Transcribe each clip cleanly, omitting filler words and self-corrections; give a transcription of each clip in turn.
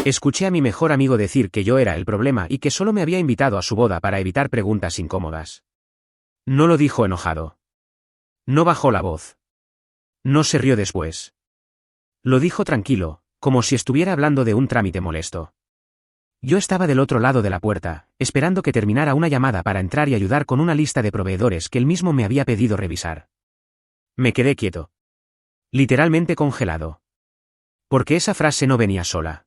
Escuché a mi mejor amigo decir que yo era el problema y que solo me había invitado a su boda para evitar preguntas incómodas. No lo dijo enojado. No bajó la voz. No se rió después. Lo dijo tranquilo, como si estuviera hablando de un trámite molesto. Yo estaba del otro lado de la puerta, esperando que terminara una llamada para entrar y ayudar con una lista de proveedores que él mismo me había pedido revisar. Me quedé quieto. Literalmente congelado. Porque esa frase no venía sola.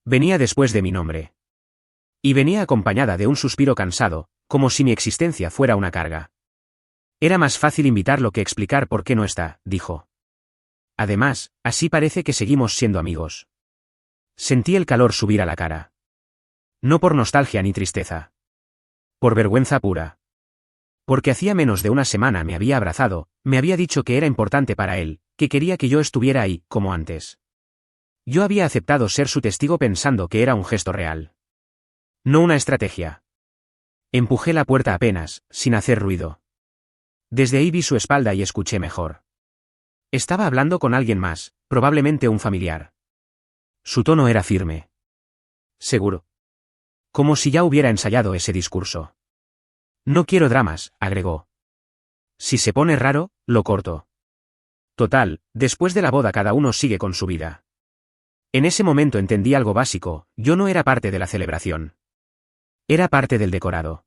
Venía después de mi nombre. Y venía acompañada de un suspiro cansado, como si mi existencia fuera una carga. Era más fácil invitarlo que explicar por qué no está, dijo. Además, así parece que seguimos siendo amigos. Sentí el calor subir a la cara. No por nostalgia ni tristeza. Por vergüenza pura. Porque hacía menos de una semana me había abrazado, me había dicho que era importante para él, que quería que yo estuviera ahí, como antes. Yo había aceptado ser su testigo pensando que era un gesto real. No una estrategia. Empujé la puerta apenas, sin hacer ruido. Desde ahí vi su espalda y escuché mejor. Estaba hablando con alguien más, probablemente un familiar. Su tono era firme. Seguro. Como si ya hubiera ensayado ese discurso. No quiero dramas, agregó. Si se pone raro, lo corto. Total, después de la boda cada uno sigue con su vida. En ese momento entendí algo básico, yo no era parte de la celebración. Era parte del decorado.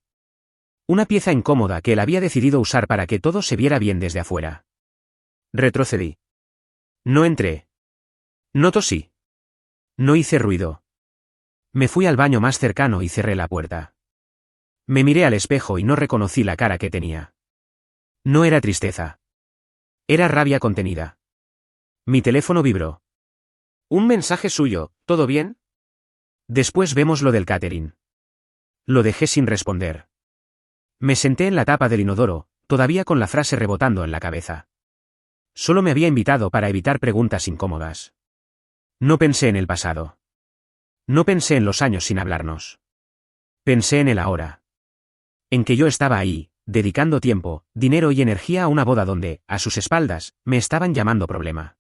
Una pieza incómoda que él había decidido usar para que todo se viera bien desde afuera. Retrocedí. No entré. No tosí. No hice ruido. Me fui al baño más cercano y cerré la puerta. Me miré al espejo y no reconocí la cara que tenía. No era tristeza. Era rabia contenida. Mi teléfono vibró. Un mensaje suyo, ¿todo bien? Después vemos lo del catering. Lo dejé sin responder. Me senté en la tapa del inodoro, todavía con la frase rebotando en la cabeza. Solo me había invitado para evitar preguntas incómodas. No pensé en el pasado. No pensé en los años sin hablarnos. Pensé en el ahora. En que yo estaba ahí, dedicando tiempo, dinero y energía a una boda donde, a sus espaldas, me estaban llamando problema.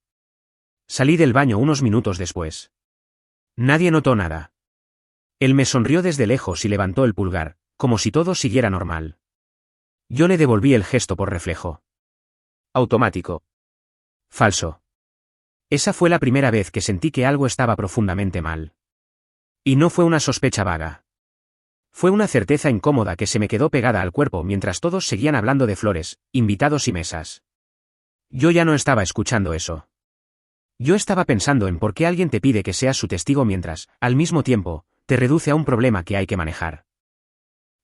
Salí del baño unos minutos después. Nadie notó nada. Él me sonrió desde lejos y levantó el pulgar, como si todo siguiera normal. Yo le devolví el gesto por reflejo. Automático. Falso. Esa fue la primera vez que sentí que algo estaba profundamente mal. Y no fue una sospecha vaga. Fue una certeza incómoda que se me quedó pegada al cuerpo mientras todos seguían hablando de flores, invitados y mesas. Yo ya no estaba escuchando eso. Yo estaba pensando en por qué alguien te pide que seas su testigo mientras, al mismo tiempo, te reduce a un problema que hay que manejar.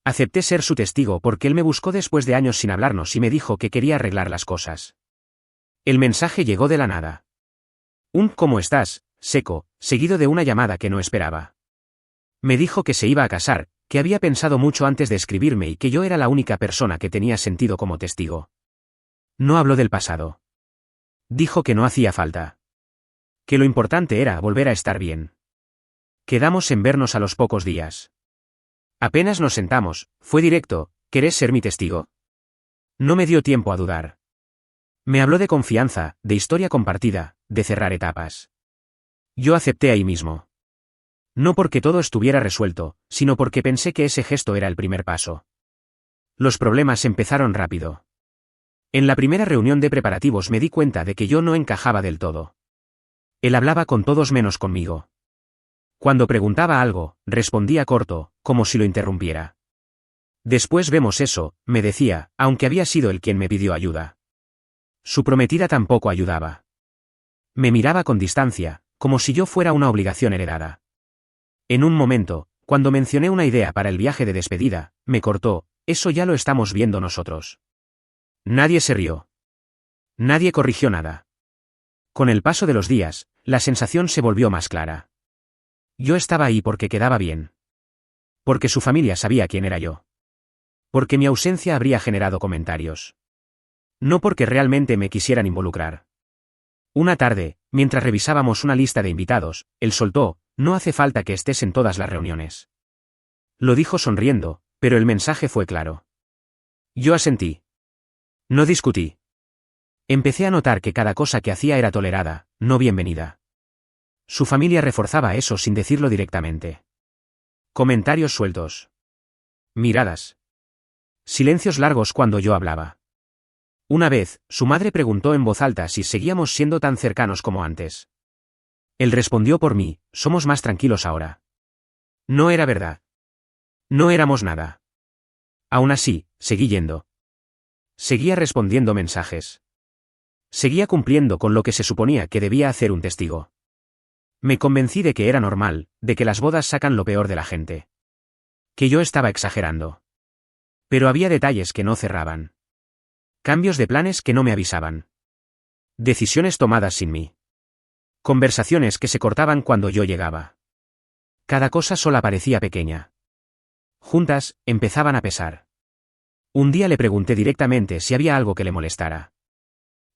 Acepté ser su testigo porque él me buscó después de años sin hablarnos y me dijo que quería arreglar las cosas. El mensaje llegó de la nada. Un ¿cómo estás?, seco, seguido de una llamada que no esperaba. Me dijo que se iba a casar, que había pensado mucho antes de escribirme y que yo era la única persona que tenía sentido como testigo. No habló del pasado. Dijo que no hacía falta. Que lo importante era volver a estar bien. Quedamos en vernos a los pocos días. Apenas nos sentamos, fue directo, ¿querés ser mi testigo? No me dio tiempo a dudar. Me habló de confianza, de historia compartida, de cerrar etapas. Yo acepté ahí mismo. No porque todo estuviera resuelto, sino porque pensé que ese gesto era el primer paso. Los problemas empezaron rápido. En la primera reunión de preparativos me di cuenta de que yo no encajaba del todo. Él hablaba con todos menos conmigo. Cuando preguntaba algo, respondía corto, como si lo interrumpiera. Después vemos eso, me decía, aunque había sido él quien me pidió ayuda. Su prometida tampoco ayudaba. Me miraba con distancia, como si yo fuera una obligación heredada. En un momento, cuando mencioné una idea para el viaje de despedida, me cortó, eso ya lo estamos viendo nosotros. Nadie se rió. Nadie corrigió nada. Con el paso de los días, la sensación se volvió más clara. Yo estaba ahí porque quedaba bien. Porque su familia sabía quién era yo. Porque mi ausencia habría generado comentarios. No porque realmente me quisieran involucrar. Una tarde, mientras revisábamos una lista de invitados, él soltó, no hace falta que estés en todas las reuniones. Lo dijo sonriendo, pero el mensaje fue claro. Yo asentí. No discutí. Empecé a notar que cada cosa que hacía era tolerada, no bienvenida. Su familia reforzaba eso sin decirlo directamente. Comentarios sueltos. Miradas. Silencios largos cuando yo hablaba. Una vez, su madre preguntó en voz alta si seguíamos siendo tan cercanos como antes. Él respondió por mí, somos más tranquilos ahora. No era verdad. No éramos nada. Aún así, seguí yendo. Seguía respondiendo mensajes. Seguía cumpliendo con lo que se suponía que debía hacer un testigo. Me convencí de que era normal, de que las bodas sacan lo peor de la gente. Que yo estaba exagerando. Pero había detalles que no cerraban. Cambios de planes que no me avisaban. Decisiones tomadas sin mí. Conversaciones que se cortaban cuando yo llegaba. Cada cosa sola parecía pequeña. Juntas, empezaban a pesar. Un día le pregunté directamente si había algo que le molestara.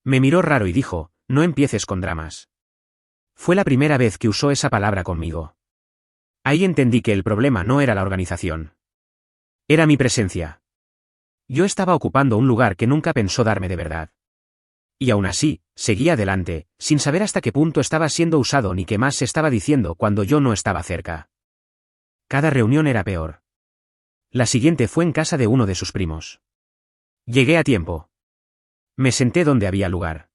Me miró raro y dijo, no empieces con dramas. Fue la primera vez que usó esa palabra conmigo. Ahí entendí que el problema no era la organización. Era mi presencia. Yo estaba ocupando un lugar que nunca pensó darme de verdad. Y aún así, seguía adelante, sin saber hasta qué punto estaba siendo usado ni qué más se estaba diciendo cuando yo no estaba cerca. Cada reunión era peor. La siguiente fue en casa de uno de sus primos. Llegué a tiempo. Me senté donde había lugar.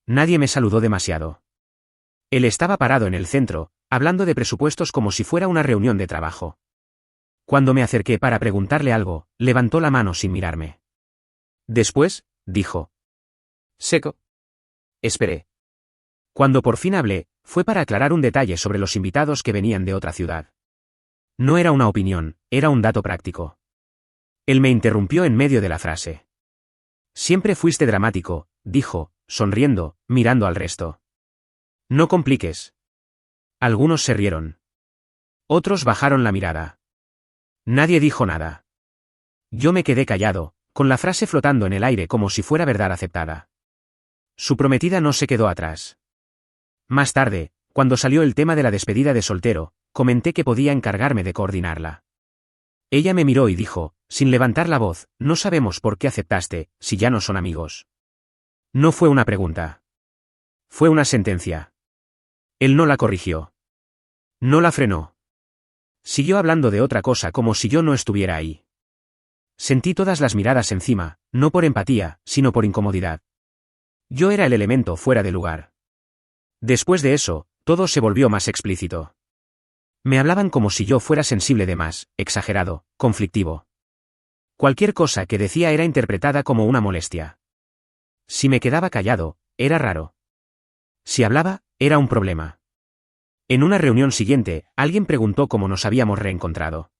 Nadie me saludó demasiado. Él estaba parado en el centro, hablando de presupuestos como si fuera una reunión de trabajo. Cuando me acerqué para preguntarle algo, levantó la mano sin mirarme. Después, dijo. Seco. Esperé. Cuando por fin hablé, fue para aclarar un detalle sobre los invitados que venían de otra ciudad. No era una opinión, era un dato práctico. Él me interrumpió en medio de la frase. Siempre fuiste dramático, dijo, sonriendo, mirando al resto. No compliques. Algunos se rieron. Otros bajaron la mirada. Nadie dijo nada. Yo me quedé callado, con la frase flotando en el aire como si fuera verdad aceptada. Su prometida no se quedó atrás. Más tarde, cuando salió el tema de la despedida de soltero, comenté que podía encargarme de coordinarla. Ella me miró y dijo, sin levantar la voz, no sabemos por qué aceptaste, si ya no son amigos. No fue una pregunta. Fue una sentencia. Él no la corrigió. No la frenó. Siguió hablando de otra cosa como si yo no estuviera ahí. Sentí todas las miradas encima, no por empatía, sino por incomodidad. Yo era el elemento fuera de lugar. Después de eso, todo se volvió más explícito. Me hablaban como si yo fuera sensible de más, exagerado, conflictivo. Cualquier cosa que decía era interpretada como una molestia. Si me quedaba callado, era raro. Si hablaba, era un problema. En una reunión siguiente, alguien preguntó cómo nos habíamos reencontrado.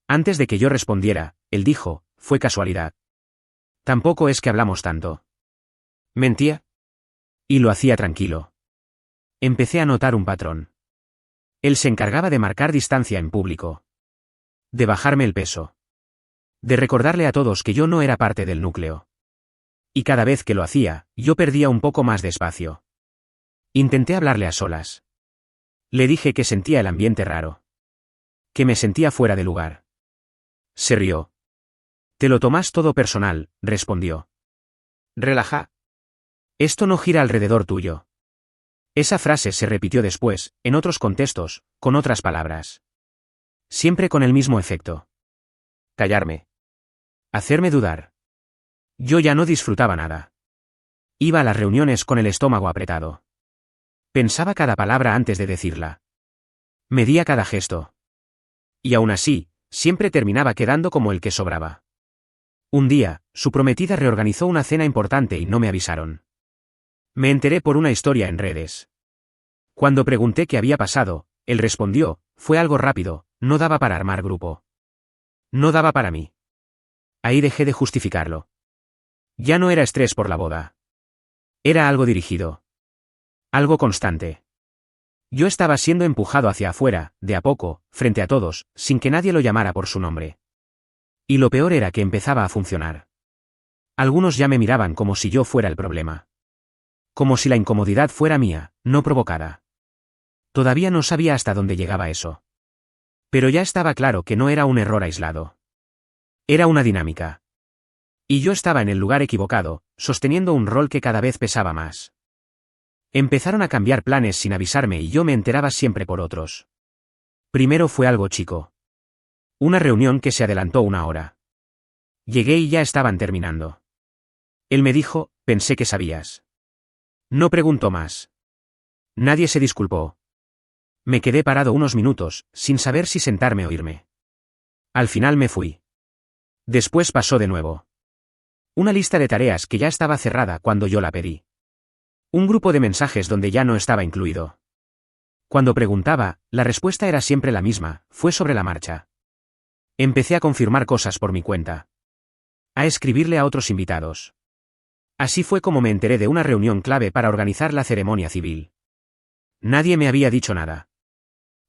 Antes de que yo respondiera, él dijo, fue casualidad. Tampoco es que hablamos tanto. ¿Mentía? Y lo hacía tranquilo. Empecé a notar un patrón. Él se encargaba de marcar distancia en público. De bajarme el peso. De recordarle a todos que yo no era parte del núcleo. Y cada vez que lo hacía, yo perdía un poco más de espacio. Intenté hablarle a solas. Le dije que sentía el ambiente raro. Que me sentía fuera de lugar. Se rió. Te lo tomas todo personal, respondió. Relaja. Esto no gira alrededor tuyo. Esa frase se repitió después, en otros contextos, con otras palabras. Siempre con el mismo efecto. Callarme. Hacerme dudar. Yo ya no disfrutaba nada. Iba a las reuniones con el estómago apretado. Pensaba cada palabra antes de decirla. Medía cada gesto. Y aún así, siempre terminaba quedando como el que sobraba. Un día, su prometida reorganizó una cena importante y no me avisaron. Me enteré por una historia en redes. Cuando pregunté qué había pasado, él respondió, fue algo rápido, no daba para armar grupo. No daba para mí. Ahí dejé de justificarlo. Ya no era estrés por la boda. Era algo dirigido. Algo constante. Yo estaba siendo empujado hacia afuera, de a poco, frente a todos, sin que nadie lo llamara por su nombre. Y lo peor era que empezaba a funcionar. Algunos ya me miraban como si yo fuera el problema. Como si la incomodidad fuera mía, no provocada. Todavía no sabía hasta dónde llegaba eso. Pero ya estaba claro que no era un error aislado. Era una dinámica. Y yo estaba en el lugar equivocado, sosteniendo un rol que cada vez pesaba más. Empezaron a cambiar planes sin avisarme y yo me enteraba siempre por otros. Primero fue algo chico. Una reunión que se adelantó 1 hora. Llegué y ya estaban terminando. Él me dijo, pensé que sabías. No preguntó más. Nadie se disculpó. Me quedé parado unos minutos, sin saber si sentarme o irme. Al final me fui. Después pasó de nuevo. Una lista de tareas que ya estaba cerrada cuando yo la pedí. Un grupo de mensajes donde ya no estaba incluido. Cuando preguntaba, la respuesta era siempre la misma, fue sobre la marcha. Empecé a confirmar cosas por mi cuenta. A escribirle a otros invitados. Así fue como me enteré de una reunión clave para organizar la ceremonia civil. Nadie me había dicho nada.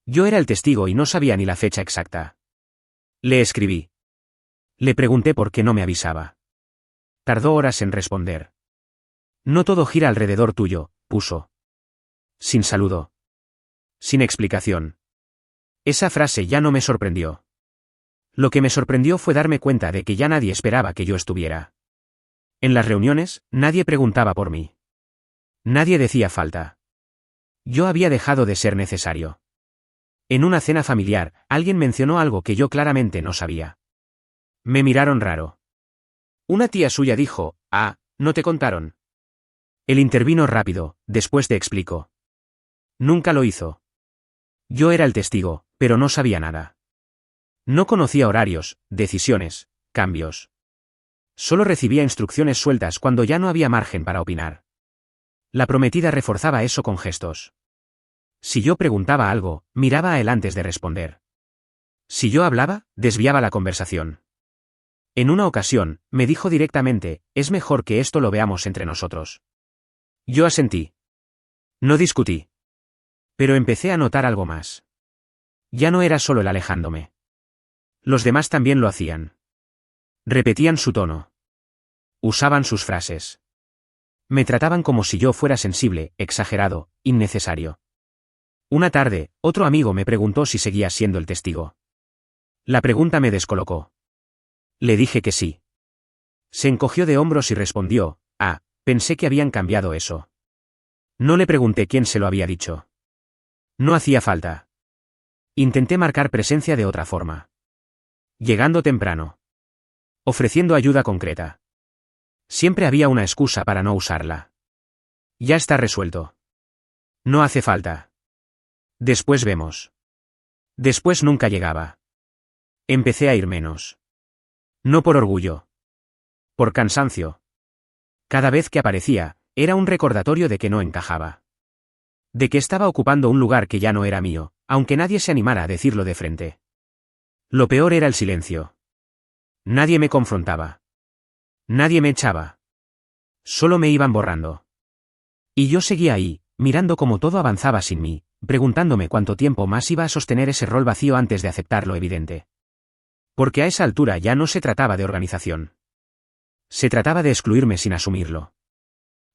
Yo era el testigo y no sabía ni la fecha exacta. Le escribí. Le pregunté por qué no me avisaba. Tardó horas en responder. No todo gira alrededor tuyo, puso. Sin saludo. Sin explicación. Esa frase ya no me sorprendió. Lo que me sorprendió fue darme cuenta de que ya nadie esperaba que yo estuviera. En las reuniones, nadie preguntaba por mí. Nadie decía falta. Yo había dejado de ser necesario. En una cena familiar, alguien mencionó algo que yo claramente no sabía. Me miraron raro. Una tía suya dijo, ¿no te contaron? Él intervino rápido, después te explico. Nunca lo hizo. Yo era el testigo, pero no sabía nada. No conocía horarios, decisiones, cambios. Solo recibía instrucciones sueltas cuando ya no había margen para opinar. La prometida reforzaba eso con gestos. Si yo preguntaba algo, miraba a él antes de responder. Si yo hablaba, desviaba la conversación. En una ocasión, me dijo directamente, es mejor que esto lo veamos entre nosotros. Yo asentí. No discutí. Pero empecé a notar algo más. Ya no era solo el alejándome. Los demás también lo hacían. Repetían su tono. Usaban sus frases. Me trataban como si yo fuera sensible, exagerado, innecesario. Una tarde, otro amigo me preguntó si seguía siendo el testigo. La pregunta me descolocó. Le dije que sí. Se encogió de hombros y respondió, pensé que habían cambiado eso. No le pregunté quién se lo había dicho. No hacía falta. Intenté marcar presencia de otra forma. Llegando temprano. Ofreciendo ayuda concreta. Siempre había una excusa para no usarla. Ya está resuelto. No hace falta. Después vemos. Después nunca llegaba. Empecé a ir menos. No por orgullo. Por cansancio. Cada vez que aparecía, era un recordatorio de que no encajaba. De que estaba ocupando un lugar que ya no era mío, aunque nadie se animara a decirlo de frente. Lo peor era el silencio. Nadie me confrontaba. Nadie me echaba. Solo me iban borrando. Y yo seguía ahí, mirando cómo todo avanzaba sin mí, preguntándome cuánto tiempo más iba a sostener ese rol vacío antes de aceptar lo evidente. Porque a esa altura ya no se trataba de organización. Se trataba de excluirme sin asumirlo.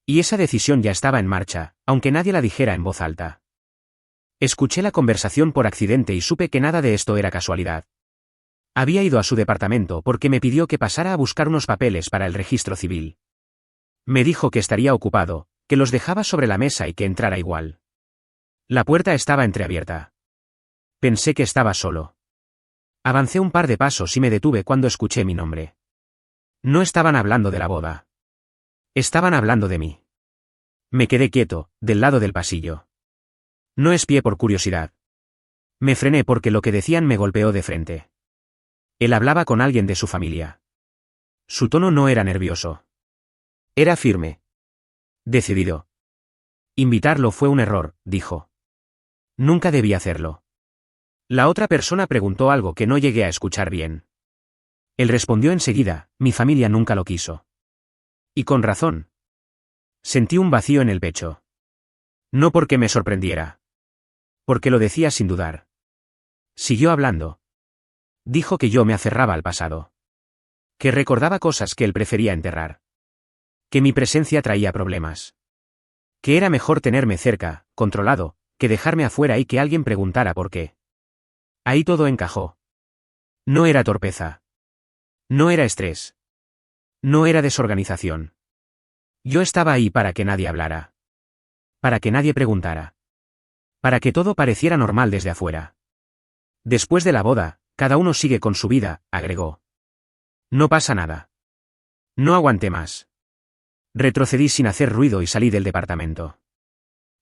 Y esa decisión ya estaba en marcha, aunque nadie la dijera en voz alta. Escuché la conversación por accidente y supe que nada de esto era casualidad. Había ido a su departamento porque me pidió que pasara a buscar unos papeles para el registro civil. Me dijo que estaría ocupado, que los dejaba sobre la mesa y que entrara igual. La puerta estaba entreabierta. Pensé que estaba solo. Avancé un par de pasos y me detuve cuando escuché mi nombre. No estaban hablando de la boda. Estaban hablando de mí. Me quedé quieto, del lado del pasillo. No espié por curiosidad. Me frené porque lo que decían me golpeó de frente. Él hablaba con alguien de su familia. Su tono no era nervioso. Era firme. Decidido. Invitarlo fue un error, dijo. Nunca debí hacerlo. La otra persona preguntó algo que no llegué a escuchar bien. Él respondió enseguida, mi familia nunca lo quiso. Y con razón. Sentí un vacío en el pecho. No porque me sorprendiera. Porque lo decía sin dudar. Siguió hablando. Dijo que yo me aferraba al pasado. Que recordaba cosas que él prefería enterrar. Que mi presencia traía problemas. Que era mejor tenerme cerca, controlado, que dejarme afuera y que alguien preguntara por qué. Ahí todo encajó. No era torpeza. No era estrés. No era desorganización. Yo estaba ahí para que nadie hablara. Para que nadie preguntara. Para que todo pareciera normal desde afuera. Después de la boda, cada uno sigue con su vida, agregó. No pasa nada. No aguanté más. Retrocedí sin hacer ruido y salí del departamento.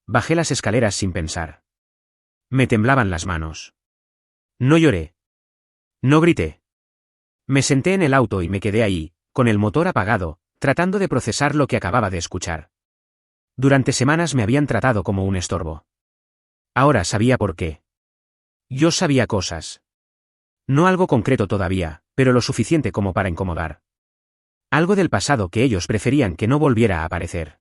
Bajé las escaleras sin pensar. Me temblaban las manos. No lloré. No grité. Me senté en el auto y me quedé ahí, con el motor apagado, tratando de procesar lo que acababa de escuchar. Durante semanas me habían tratado como un estorbo. Ahora sabía por qué. Yo sabía cosas. No algo concreto todavía, pero lo suficiente como para incomodar. Algo del pasado que ellos preferían que no volviera a aparecer.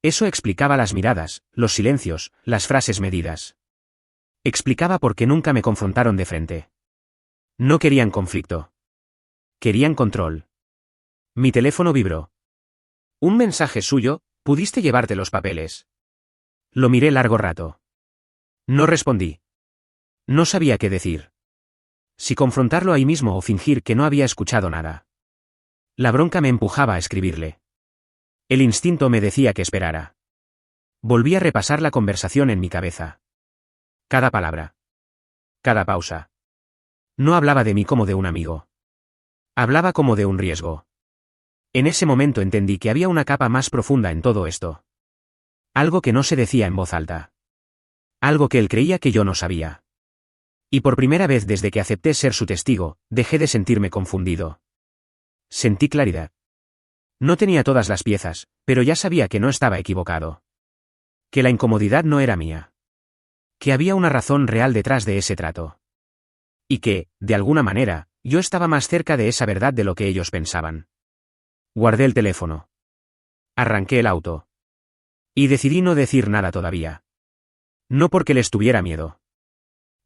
Eso explicaba las miradas, los silencios, las frases medidas. Explicaba por qué nunca me confrontaron de frente. No querían conflicto. Querían control. Mi teléfono vibró. Un mensaje suyo: ¿pudiste llevarte los papeles? Lo miré largo rato. No respondí. No sabía qué decir. Si confrontarlo ahí mismo o fingir que no había escuchado nada. La bronca me empujaba a escribirle. El instinto me decía que esperara. Volví a repasar la conversación en mi cabeza. Cada palabra. Cada pausa. No hablaba de mí como de un amigo. Hablaba como de un riesgo. En ese momento entendí que había una capa más profunda en todo esto. Algo que no se decía en voz alta. Algo que él creía que yo no sabía. Y por primera vez desde que acepté ser su testigo, dejé de sentirme confundido. Sentí claridad. No tenía todas las piezas, pero ya sabía que no estaba equivocado. Que la incomodidad no era mía. Que había una razón real detrás de ese trato. Y que, de alguna manera, yo estaba más cerca de esa verdad de lo que ellos pensaban. Guardé el teléfono. Arranqué el auto. Y decidí no decir nada todavía. No porque les tuviera miedo.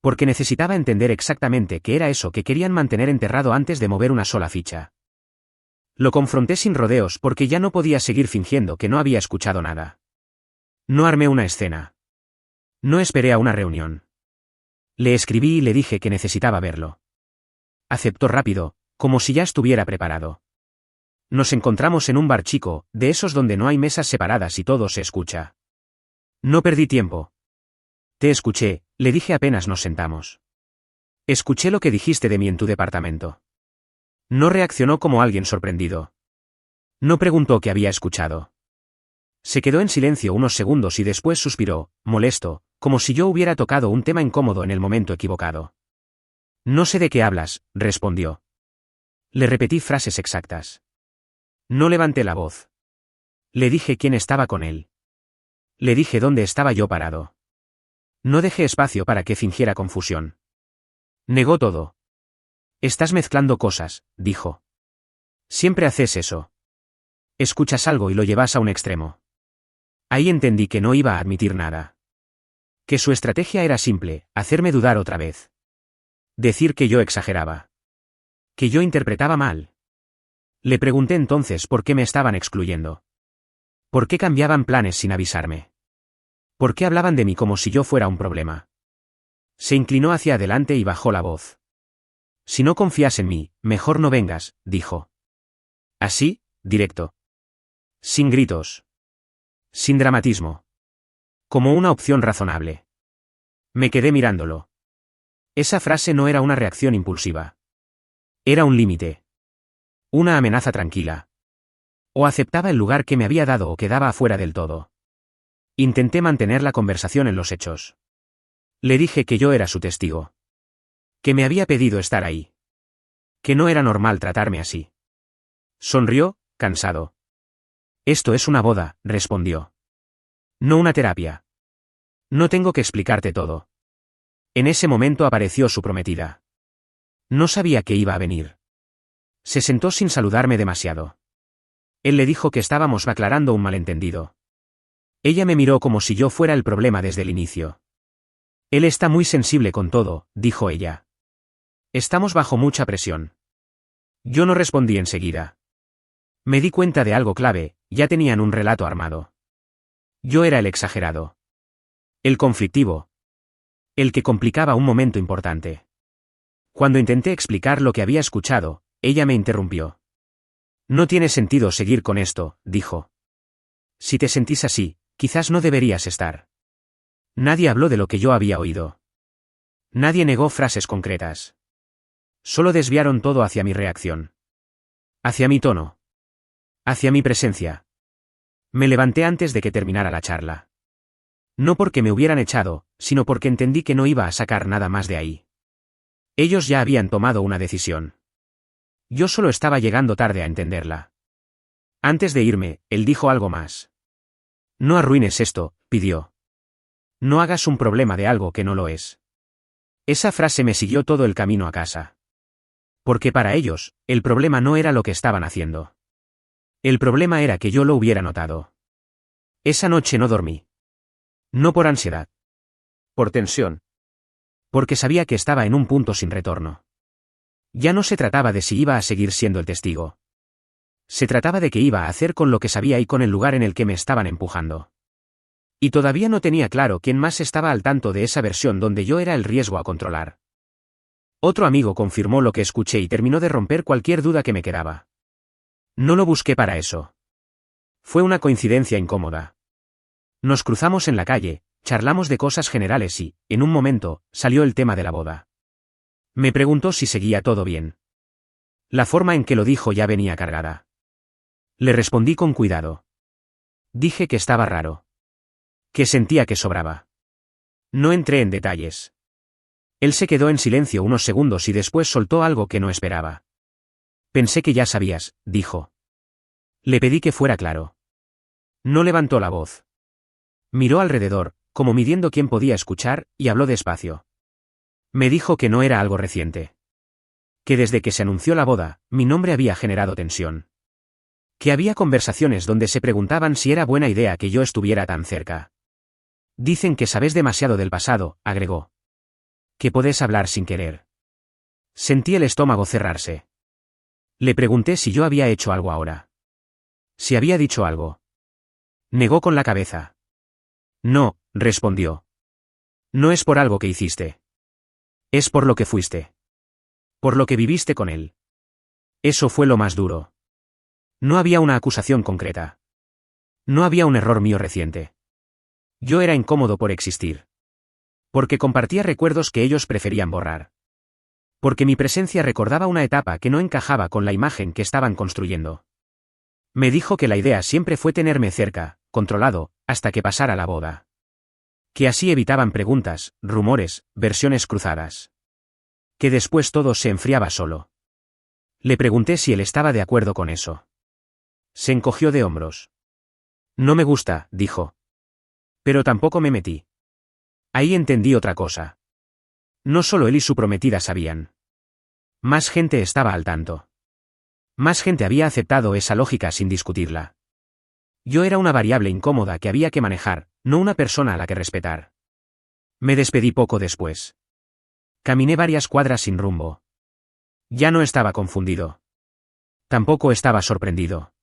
Porque necesitaba entender exactamente qué era eso que querían mantener enterrado antes de mover una sola ficha. Lo confronté sin rodeos porque ya no podía seguir fingiendo que no había escuchado nada. No armé una escena. No esperé a una reunión. Le escribí y le dije que necesitaba verlo. Aceptó rápido, como si ya estuviera preparado. Nos encontramos en un bar chico, de esos donde no hay mesas separadas y todo se escucha. No perdí tiempo. Te escuché, le dije apenas nos sentamos. Escuché lo que dijiste de mí en tu departamento. No reaccionó como alguien sorprendido. No preguntó qué había escuchado. Se quedó en silencio unos segundos y después suspiró, molesto, como si yo hubiera tocado un tema incómodo en el momento equivocado. No sé de qué hablas, respondió. Le repetí frases exactas. No levanté la voz. Le dije quién estaba con él. Le dije dónde estaba yo parado. No dejé espacio para que fingiera confusión. Negó todo. Estás mezclando cosas, dijo. Siempre haces eso. Escuchas algo y lo llevas a un extremo. Ahí entendí que no iba a admitir nada. Que su estrategia era simple, hacerme dudar otra vez. Decir que yo exageraba. Que yo interpretaba mal. Le pregunté entonces por qué me estaban excluyendo. ¿Por qué cambiaban planes sin avisarme? ¿Por qué hablaban de mí como si yo fuera un problema? Se inclinó hacia adelante y bajó la voz. Si no confías en mí, mejor no vengas, dijo. Así, directo. Sin gritos. Sin dramatismo. Como una opción razonable. Me quedé mirándolo. Esa frase no era una reacción impulsiva. Era un límite. Una amenaza tranquila. O aceptaba el lugar que me había dado o quedaba afuera del todo. Intenté mantener la conversación en los hechos. Le dije que yo era su testigo. Que me había pedido estar ahí. Que no era normal tratarme así. Sonrió, cansado. Esto es una boda, respondió. No una terapia. No tengo que explicarte todo. En ese momento apareció su prometida. No sabía que iba a venir. Se sentó sin saludarme demasiado. Él le dijo que estábamos aclarando un malentendido. Ella me miró como si yo fuera el problema desde el inicio. Él está muy sensible con todo, dijo ella. Estamos bajo mucha presión. Yo no respondí enseguida. Me di cuenta de algo clave, ya tenían un relato armado. Yo era el exagerado. El conflictivo. El que complicaba un momento importante. Cuando intenté explicar lo que había escuchado, ella me interrumpió. No tiene sentido seguir con esto, dijo. Si te sentís así, quizás no deberías estar. Nadie habló de lo que yo había oído. Nadie negó frases concretas. Solo desviaron todo hacia mi reacción. Hacia mi tono. Hacia mi presencia. Me levanté antes de que terminara la charla. No porque me hubieran echado, sino porque entendí que no iba a sacar nada más de ahí. Ellos ya habían tomado una decisión. Yo solo estaba llegando tarde a entenderla. Antes de irme, él dijo algo más. No arruines esto, pidió. No hagas un problema de algo que no lo es. Esa frase me siguió todo el camino a casa. Porque para ellos, el problema no era lo que estaban haciendo. El problema era que yo lo hubiera notado. Esa noche no dormí. No por ansiedad. Por tensión. Porque sabía que estaba en un punto sin retorno. Ya no se trataba de si iba a seguir siendo el testigo. Se trataba de qué iba a hacer con lo que sabía y con el lugar en el que me estaban empujando. Y todavía no tenía claro quién más estaba al tanto de esa versión donde yo era el riesgo a controlar. Otro amigo confirmó lo que escuché y terminó de romper cualquier duda que me quedaba. No lo busqué para eso. Fue una coincidencia incómoda. Nos cruzamos en la calle, charlamos de cosas generales y, en un momento, salió el tema de la boda. Me preguntó si seguía todo bien. La forma en que lo dijo ya venía cargada. Le respondí con cuidado. Dije que estaba raro. Que sentía que sobraba. No entré en detalles. Él se quedó en silencio unos segundos y después soltó algo que no esperaba. Pensé que ya sabías, dijo. Le pedí que fuera claro. No levantó la voz. Miró alrededor, como midiendo quién podía escuchar, y habló despacio. Me dijo que no era algo reciente. Que desde que se anunció la boda, mi nombre había generado tensión. Que había conversaciones donde se preguntaban si era buena idea que yo estuviera tan cerca. Dicen que sabes demasiado del pasado, agregó. Que podés hablar sin querer. Sentí el estómago cerrarse. Le pregunté si yo había hecho algo ahora. Si había dicho algo. Negó con la cabeza. No, respondió. No es por algo que hiciste. Es por lo que fuiste. Por lo que viviste con él. Eso fue lo más duro. No había una acusación concreta. No había un error mío reciente. Yo era incómodo por existir. Porque compartía recuerdos que ellos preferían borrar. Porque mi presencia recordaba una etapa que no encajaba con la imagen que estaban construyendo. Me dijo que la idea siempre fue tenerme cerca, controlado, hasta que pasara la boda. Que así evitaban preguntas, rumores, versiones cruzadas. Que después todo se enfriaba solo. Le pregunté si él estaba de acuerdo con eso. Se encogió de hombros. No me gusta, dijo. Pero tampoco me metí. Ahí entendí otra cosa. No solo él y su prometida sabían. Más gente estaba al tanto. Más gente había aceptado esa lógica sin discutirla. Yo era una variable incómoda que había que manejar, no una persona a la que respetar. Me despedí poco después. Caminé varias cuadras sin rumbo. Ya no estaba confundido. Tampoco estaba sorprendido.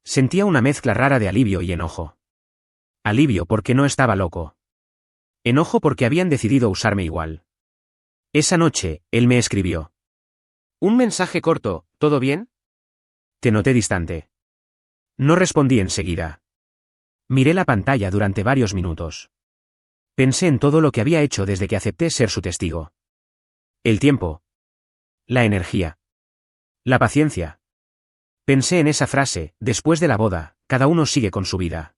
Sentía una mezcla rara de alivio y enojo. Alivio porque no estaba loco. Enojo porque habían decidido usarme igual. Esa noche, él me escribió. Un mensaje corto, ¿todo bien? Te noté distante. No respondí enseguida. Miré la pantalla durante varios minutos. Pensé en todo lo que había hecho desde que acepté ser su testigo. El tiempo. La energía. La paciencia. Pensé en esa frase, después de la boda, cada uno sigue con su vida.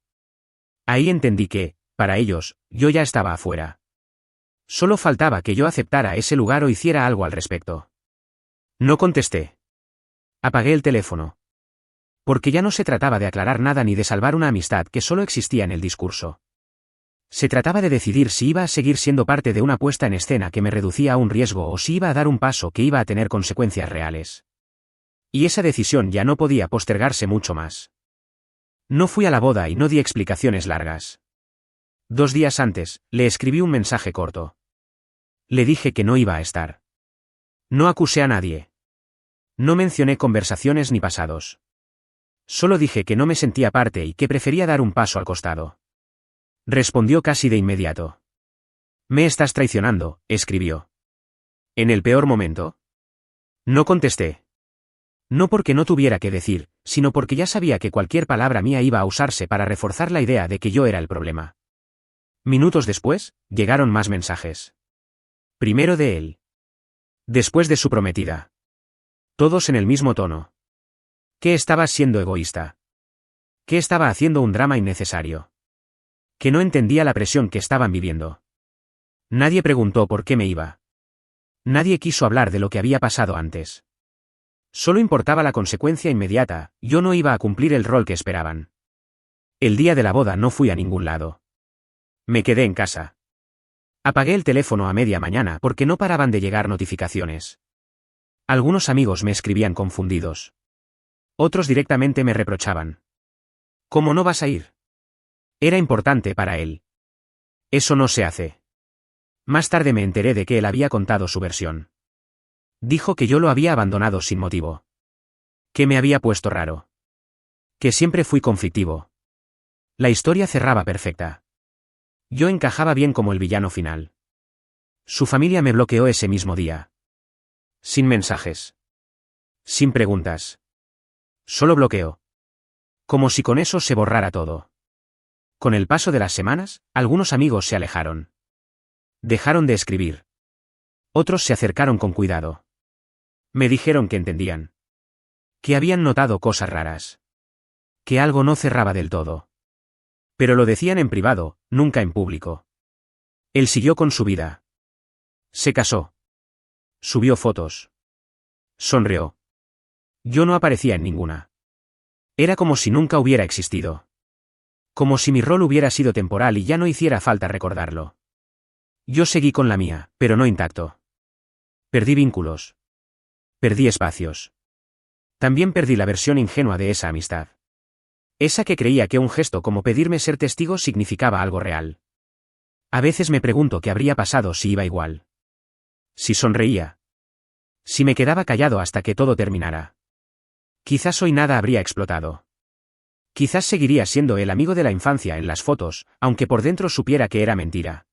Ahí entendí que, para ellos, yo ya estaba afuera. Solo faltaba que yo aceptara ese lugar o hiciera algo al respecto. No contesté. Apagué el teléfono. Porque ya no se trataba de aclarar nada ni de salvar una amistad que solo existía en el discurso. Se trataba de decidir si iba a seguir siendo parte de una puesta en escena que me reducía a un riesgo o si iba a dar un paso que iba a tener consecuencias reales. Y esa decisión ya no podía postergarse mucho más. No fui a la boda y no di explicaciones largas. 2 días antes, le escribí un mensaje corto. Le dije que no iba a estar. No acusé a nadie. No mencioné conversaciones ni pasados. Solo dije que no me sentía parte y que prefería dar un paso al costado. Respondió casi de inmediato. Me estás traicionando, escribió. ¿En el peor momento? No contesté. No porque no tuviera que decir, sino porque ya sabía que cualquier palabra mía iba a usarse para reforzar la idea de que yo era el problema. Minutos después, llegaron más mensajes. Primero de él. Después de su prometida. Todos en el mismo tono. Que estaba siendo egoísta. Que estaba haciendo un drama innecesario. Que no entendía la presión que estaban viviendo. Nadie preguntó por qué me iba. Nadie quiso hablar de lo que había pasado antes. Solo importaba la consecuencia inmediata, yo no iba a cumplir el rol que esperaban. El día de la boda no fui a ningún lado. Me quedé en casa. Apagué el teléfono a media mañana porque no paraban de llegar notificaciones. Algunos amigos me escribían confundidos. Otros directamente me reprochaban. ¿Cómo no vas a ir? Era importante para él. Eso no se hace. Más tarde me enteré de que él había contado su versión. Dijo que yo lo había abandonado sin motivo. Que me había puesto raro. Que siempre fui conflictivo. La historia cerraba perfecta. Yo encajaba bien como el villano final. Su familia me bloqueó ese mismo día. Sin mensajes. Sin preguntas. Solo bloqueo. Como si con eso se borrara todo. Con el paso de las semanas, algunos amigos se alejaron. Dejaron de escribir. Otros se acercaron con cuidado. Me dijeron que entendían. Que habían notado cosas raras. Que algo no cerraba del todo. Pero lo decían en privado, nunca en público. Él siguió con su vida. Se casó. Subió fotos. Sonrió. Yo no aparecía en ninguna. Era como si nunca hubiera existido. Como si mi rol hubiera sido temporal y ya no hiciera falta recordarlo. Yo seguí con la mía, pero no intacto. Perdí vínculos. Perdí espacios. También perdí la versión ingenua de esa amistad. Esa que creía que un gesto como pedirme ser testigo significaba algo real. A veces me pregunto qué habría pasado si iba igual. Si sonreía. Si me quedaba callado hasta que todo terminara. Quizás hoy nada habría explotado. Quizás seguiría siendo el amigo de la infancia en las fotos, aunque por dentro supiera que era mentira.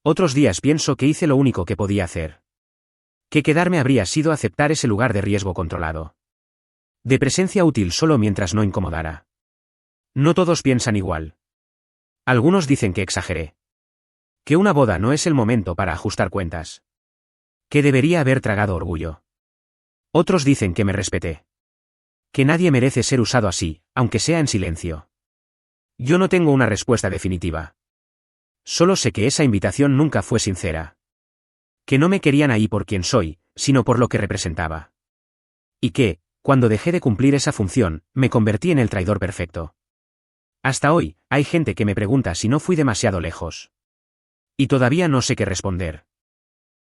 Otros días pienso que hice lo único que podía hacer. Que quedarme habría sido aceptar ese lugar de riesgo controlado. De presencia útil solo mientras no incomodara. No todos piensan igual. Algunos dicen que exageré. Que una boda no es el momento para ajustar cuentas. Que debería haber tragado orgullo. Otros dicen que me respeté. Que nadie merece ser usado así, aunque sea en silencio. Yo no tengo una respuesta definitiva. Solo sé que esa invitación nunca fue sincera. Que no me querían ahí por quien soy, sino por lo que representaba. Y que, cuando dejé de cumplir esa función, me convertí en el traidor perfecto. Hasta hoy, hay gente que me pregunta si no fui demasiado lejos. Y todavía no sé qué responder.